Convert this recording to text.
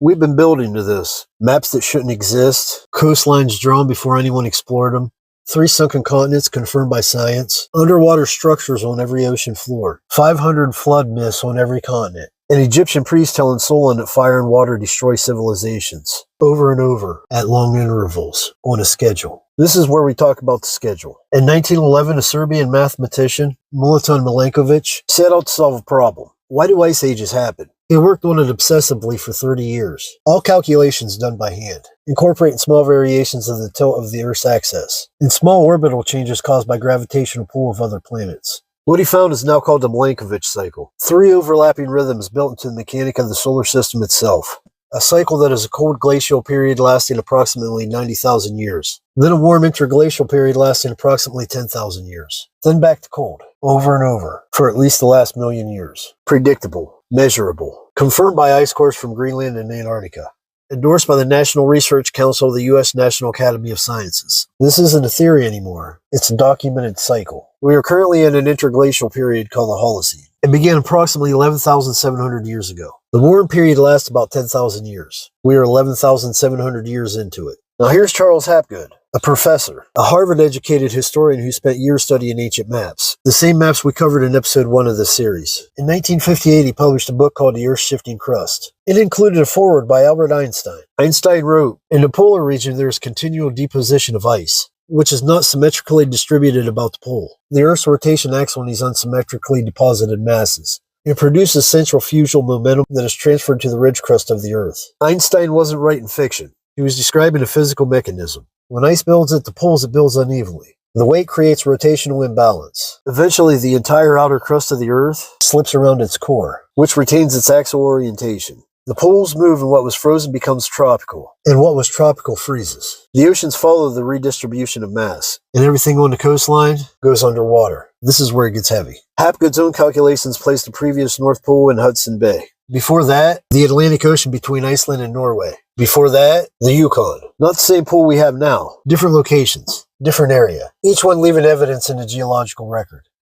We've been building to this. Maps that shouldn't exist, coastlines drawn before anyone explored them, 3 sunken continents confirmed by science, underwater structures on every ocean floor, 500 flood myths on every continent, an Egyptian priest telling Solon that fire and water destroy civilizations, over and over, at long intervals, on a schedule. This is where we talk about the schedule. In 1911, a Serbian mathematician, Milutin Milankovic, set out to solve a problem. Why do ice ages happen? He worked on it obsessively for 30 years. All calculations done by hand, incorporating small variations of the tilt of the Earth's axis, and small orbital changes caused by gravitational pull of other planets. What he found is now called the Milankovitch cycle. 3 overlapping rhythms built into the mechanic of the solar system itself. A cycle that is a cold glacial period lasting approximately 90,000 years. Then a warm interglacial period lasting approximately 10,000 years. Then back to cold, over and over, for at least the last million years. Predictable, measurable, confirmed by ice cores from Greenland and Antarctica. Endorsed by the National Research Council of the U.S. National Academy of Sciences. This isn't a theory anymore. It's a documented cycle. We are currently in an interglacial period called the Holocene. It began approximately 11,700 years ago. The warm period lasts about 10,000 years. We are 11,700 years into it. Now here's Charles Hapgood, a professor, a Harvard-educated historian who spent years studying ancient maps. The same maps we covered in episode 1 of this series. In 1958, he published a book called The Earth's Shifting Crust. It included a foreword by Albert Einstein. Einstein wrote, "In the polar region there is continual deposition of ice, which is not symmetrically distributed about the pole. The Earth's rotation acts on these unsymmetrically deposited masses. It produces centrifugal momentum that is transferred to the ridge crust of the Earth." Einstein wasn't writing fiction. He was describing a physical mechanism. When ice builds at the poles, it builds unevenly. The weight creates rotational imbalance. Eventually, the entire outer crust of the Earth slips around its core, which retains its axial orientation. The poles move and what was frozen becomes tropical, and what was tropical freezes. The oceans follow the redistribution of mass, and everything on the coastline goes underwater. This is where it gets heavy. Hapgood's own calculations place the previous North Pole in Hudson Bay. Before that, the Atlantic Ocean between Iceland and Norway. Before that, the Yukon. Not the same pool we have now. Different locations, different area. Each one leaving evidence in the geological record.